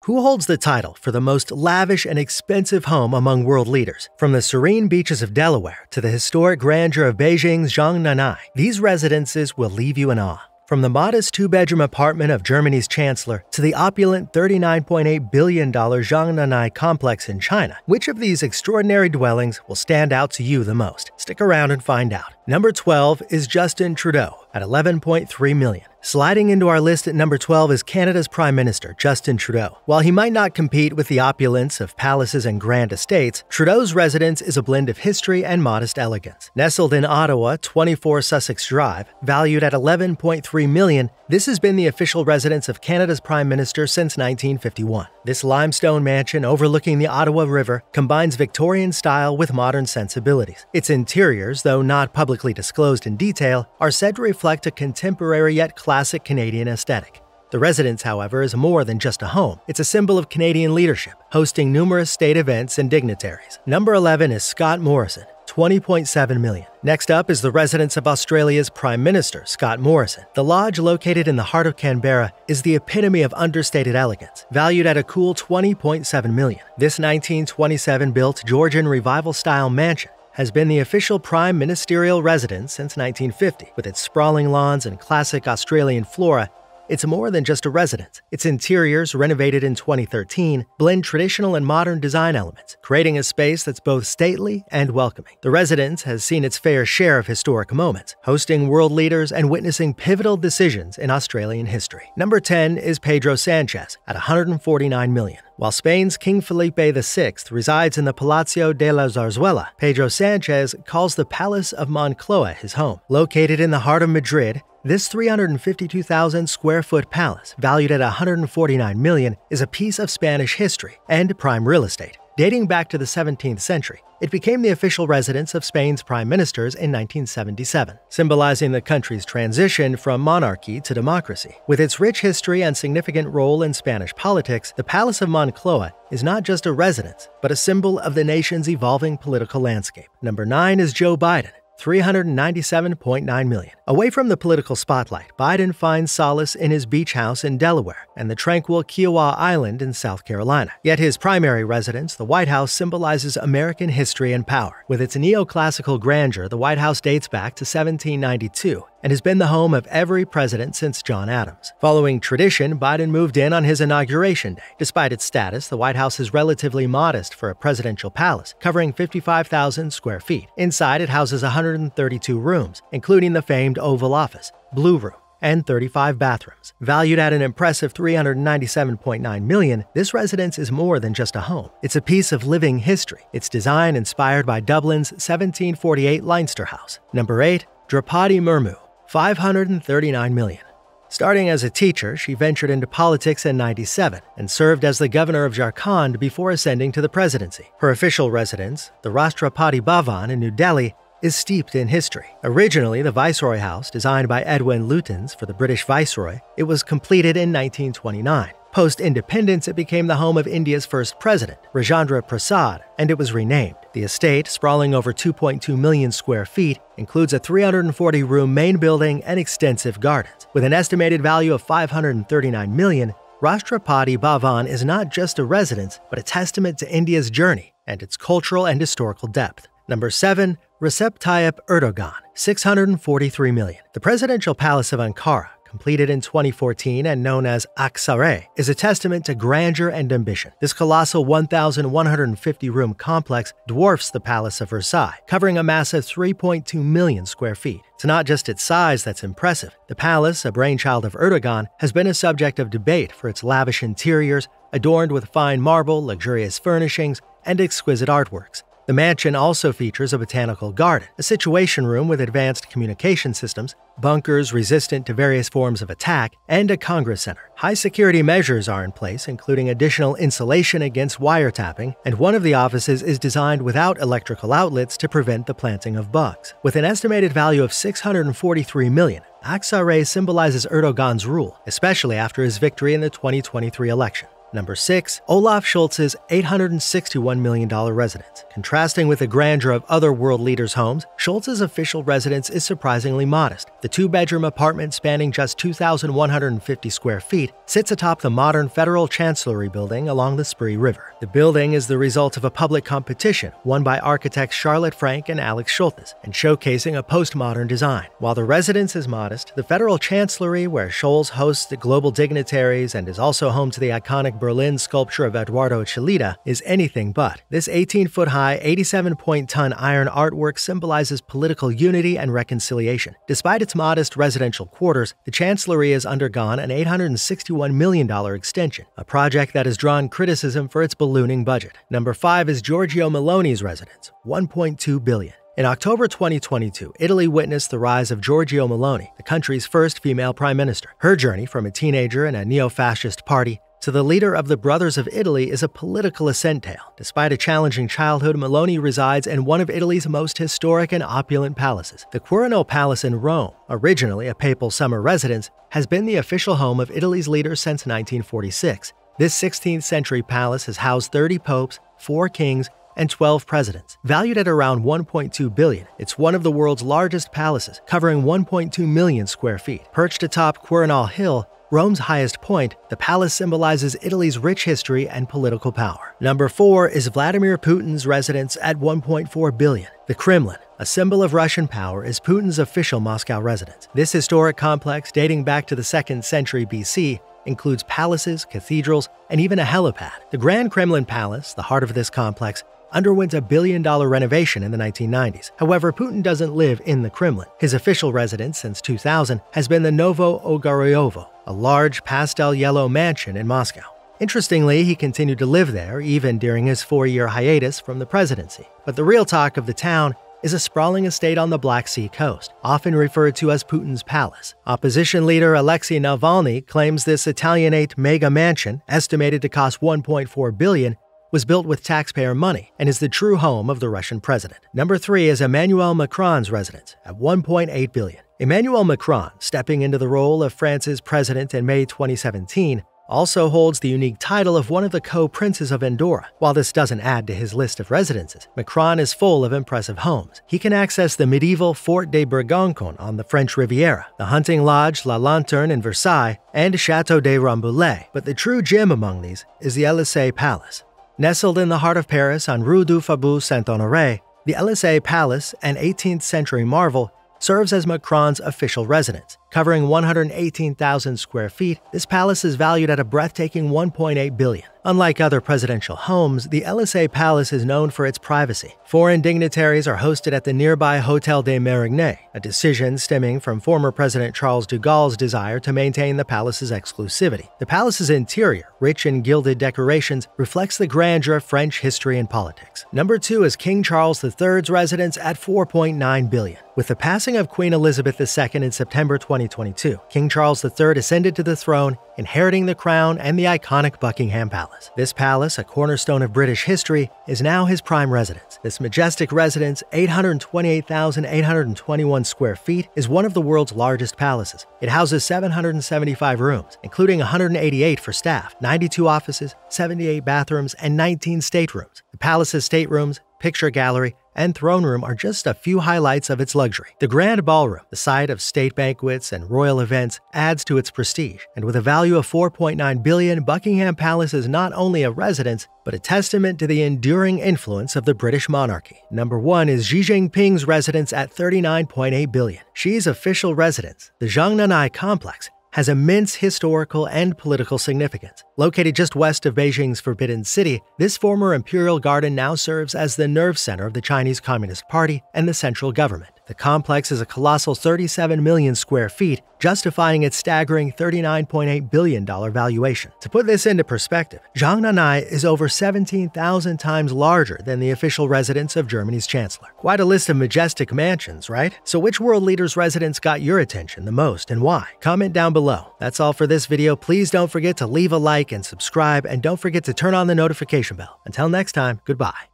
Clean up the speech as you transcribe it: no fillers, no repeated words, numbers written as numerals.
Who holds the title for the most lavish and expensive home among world leaders? From the serene beaches of Delaware to the historic grandeur of Beijing's Zhongnanhai, these residences will leave you in awe. From the modest two-bedroom apartment of Germany's Chancellor to the opulent $39.8 billion Zhongnanhai complex in China, which of these extraordinary dwellings will stand out to you the most? Stick around and find out. Number 12 is Justin Trudeau at $11.3 million. Sliding into our list at number 12 is Canada's Prime Minister, Justin Trudeau. While he might not compete with the opulence of palaces and grand estates, Trudeau's residence is a blend of history and modest elegance. Nestled in Ottawa, 24 Sussex Drive, valued at $11.3 million, this has been the official residence of Canada's Prime Minister since 1951. This limestone mansion overlooking the Ottawa River combines Victorian style with modern sensibilities. Its interiors, though not publicly disclosed in detail, are said to reflect a contemporary yet classic Canadian aesthetic. The residence, however, is more than just a home. It's a symbol of Canadian leadership, hosting numerous state events and dignitaries. Number 11 is Scott Morrison, $20.7 million. Next up is the residence of Australia's Prime Minister, Scott Morrison. The lodge, located in the heart of Canberra, is the epitome of understated elegance, valued at a cool $20.7 million. This 1927-built Georgian Revival-style mansion has been the official prime ministerial residence since 1950. With its sprawling lawns and classic Australian flora, it's more than just a residence. Its interiors, renovated in 2013, blend traditional and modern design elements, creating a space that's both stately and welcoming. The residence has seen its fair share of historic moments, hosting world leaders and witnessing pivotal decisions in Australian history. Number 10 is Pedro Sanchez at $149 million. While Spain's King Felipe VI resides in the Palacio de la Zarzuela, Pedro Sanchez calls the Palace of Moncloa his home. Located in the heart of Madrid, this 352,000 square foot palace, valued at $149 million, is a piece of Spanish history and prime real estate. Dating back to the 17th century, it became the official residence of Spain's prime ministers in 1977, symbolizing the country's transition from monarchy to democracy. With its rich history and significant role in Spanish politics, the Palace of Moncloa is not just a residence, but a symbol of the nation's evolving political landscape. Number 9 is Joe Biden, $397.9 million. Away from the political spotlight, Biden finds solace in his beach house in Delaware and the tranquil Kiowa Island in South Carolina. Yet his primary residence, the White House, symbolizes American history and power. With its neoclassical grandeur, the White House dates back to 1792 and has been the home of every president since John Adams. Following tradition, Biden moved in on his inauguration day. Despite its status, the White House is relatively modest for a presidential palace, covering 55,000 square feet. Inside, it houses 132 rooms, including the famed Oval Office, Blue Room, and 35 bathrooms. Valued at an impressive $397.9 million, this residence is more than just a home. It's a piece of living history. Its design inspired by Dublin's 1748 Leinster House. Number 8, Draupadi Murmu, $539 million. Starting as a teacher, she ventured into politics in '97 and served as the governor of Jharkhand before ascending to the presidency. Her official residence, the Rashtrapati Bhavan in New Delhi, is steeped in history. Originally the Viceroy House, designed by Edwin Lutyens for the British Viceroy, it was completed in 1929. Post-independence, it became the home of India's first president, Rajendra Prasad, and it was renamed. The estate, sprawling over 2.2 million square feet, includes a 340-room main building and extensive gardens. With an estimated value of $539 million, Rashtrapati Bhavan is not just a residence, but a testament to India's journey and its cultural and historical depth. Number 7, Recep Tayyip Erdogan, $643 million. The presidential palace of Ankara, completed in 2014 and known as Aksaray, is a testament to grandeur and ambition. This colossal 1,150-room complex dwarfs the Palace of Versailles, covering a massive 3.2 million square feet. It's not just its size that's impressive. The palace, a brainchild of Erdogan, has been a subject of debate for its lavish interiors, adorned with fine marble, luxurious furnishings, and exquisite artworks. The mansion also features a botanical garden, a situation room with advanced communication systems, bunkers resistant to various forms of attack, and a Congress Center. High security measures are in place, including additional insulation against wiretapping, and one of the offices is designed without electrical outlets to prevent the planting of bugs. With an estimated value of $643 million, Aksaray symbolizes Erdogan's rule, especially after his victory in the 2023 election. Number 6. Olaf Scholz's $861 million residence. Contrasting with the grandeur of other world leaders' homes, Scholz's official residence is surprisingly modest. The two-bedroom apartment spanning just 2,150 square feet sits atop the modern Federal Chancellery building along the Spree River. The building is the result of a public competition won by architects Charlotte Frank and Alex Scholz, and showcasing a postmodern design. While the residence is modest, the Federal Chancellery, where Scholz hosts the global dignitaries and is also home to the iconic Berlin sculpture of Eduardo Chillida, is anything but. This 18-foot-high, 87-point-ton iron artwork symbolizes political unity and reconciliation. Despite its modest residential quarters, the Chancellery has undergone an $861 million extension, a project that has drawn criticism for its ballooning budget. Number 5 is Giorgio Meloni's residence, $1.2 billion. In October 2022, Italy witnessed the rise of Giorgio Meloni, the country's first female prime minister. Her journey from a teenager in a neo-fascist party to the leader of the Brothers of Italy is a political ascent tale. Despite a challenging childhood, Meloni resides in one of Italy's most historic and opulent palaces. The Quirinal Palace in Rome, originally a papal summer residence, has been the official home of Italy's leader since 1946. This 16th-century palace has housed 30 popes, 4 kings, and 12 presidents. Valued at around $1.2 billion, it's one of the world's largest palaces, covering 1.2 million square feet. Perched atop Quirinal Hill, Rome's highest point, the palace symbolizes Italy's rich history and political power. Number 4 is Vladimir Putin's residence at $1.4 billion. The Kremlin, a symbol of Russian power, is Putin's official Moscow residence. This historic complex, dating back to the 2nd century BC, includes palaces, cathedrals, and even a helipad. The Grand Kremlin Palace, the heart of this complex, underwent a billion-dollar renovation in the 1990s. However, Putin doesn't live in the Kremlin. His official residence since 2000 has been the Novo Ogaryovo, a large pastel yellow mansion in Moscow. Interestingly, he continued to live there even during his 4-year hiatus from the presidency. But the real talk of the town is a sprawling estate on the Black Sea coast, often referred to as Putin's Palace. Opposition leader Alexei Navalny claims this Italianate mega mansion, estimated to cost $1.4 billion, was built with taxpayer money and is the true home of the Russian president. Number 3 is Emmanuel Macron's residence at $1.8 billion. Emmanuel Macron, stepping into the role of France's president in May 2017, also holds the unique title of one of the co-princes of Andorra. While this doesn't add to his list of residences, Macron is full of impressive homes. He can access the medieval Fort de Bergancon on the French Riviera, the hunting lodge La Lanterne in Versailles, and Château de Rambouillet. But the true gem among these is the Élysée Palace. Nestled in the heart of Paris on Rue du Faubourg Saint-Honoré, the Élysée Palace, an 18th-century marvel, serves as Macron's official residence. Covering 118,000 square feet, this palace is valued at a breathtaking $1.8 billion. Unlike other presidential homes, the Élysée Palace is known for its privacy. Foreign dignitaries are hosted at the nearby Hôtel des Mérigneux, a decision stemming from former President Charles de Gaulle's desire to maintain the palace's exclusivity. The palace's interior, rich in gilded decorations, reflects the grandeur of French history and politics. Number 2 is King Charles III's residence at $4.9 billion. With the passing of Queen Elizabeth II in September 2022, King Charles III ascended to the throne, inheriting the crown and the iconic Buckingham Palace. This palace, a cornerstone of British history, is now his prime residence. This majestic residence, 828,821 square feet, is one of the world's largest palaces. It houses 775 rooms, including 188 for staff, 92 offices, 78 bathrooms, and 19 staterooms. The palace's staterooms, picture gallery, and throne room are just a few highlights of its luxury. The Grand Ballroom, the site of state banquets and royal events, adds to its prestige, and with a value of $4.9 billion, Buckingham Palace is not only a residence, but a testament to the enduring influence of the British monarchy. Number 1 is Xi Jinping's residence at $39.8 billion. Xi's official residence, the Zhongnanhai complex, has immense historical and political significance. Located just west of Beijing's Forbidden City, this former imperial garden now serves as the nerve center of the Chinese Communist Party and the central government. The complex is a colossal 37 million square feet, justifying its staggering $39.8 billion valuation. To put this into perspective, Zhongnanhai is over 17,000 times larger than the official residence of Germany's Chancellor. Quite a list of majestic mansions, right? So which world leader's residence got your attention the most and why? Comment down below. That's all for this video. Please don't forget to leave a like and subscribe, and don't forget to turn on the notification bell. Until next time, goodbye.